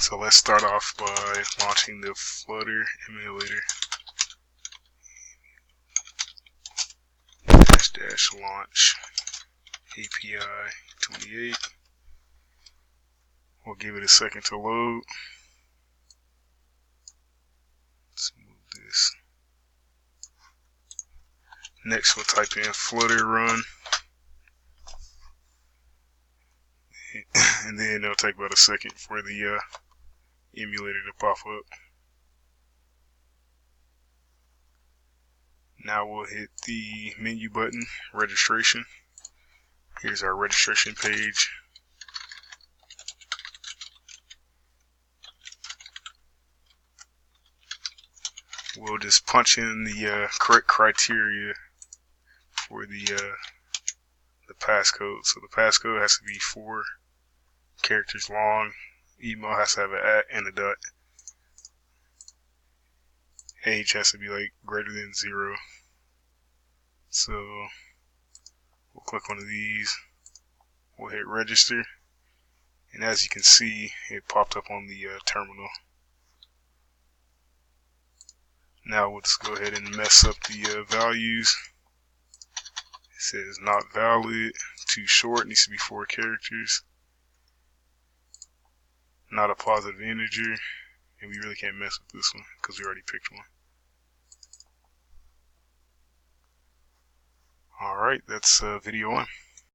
So let's start off by launching the Flutter emulator. -- launch API 28. We'll give it a second to load. Let's move this. Next, we'll type in Flutter run. And then it'll take about a second for the emulator to pop up. Now we'll hit the menu button, registration. Here's our registration page. We'll just punch in the correct criteria for the passcode. So the passcode has to be 4 characters long. Email has to have an @ and a dot. Age has to be like greater than 0. So we'll click one of these. We'll hit register, and as you can see, it popped up on the terminal. Now we'll just go ahead and mess up the values. It says not valid, too short, needs to be 4 characters, not a positive integer, and we really can't mess with this one because we already picked one. Alright, that's video 1.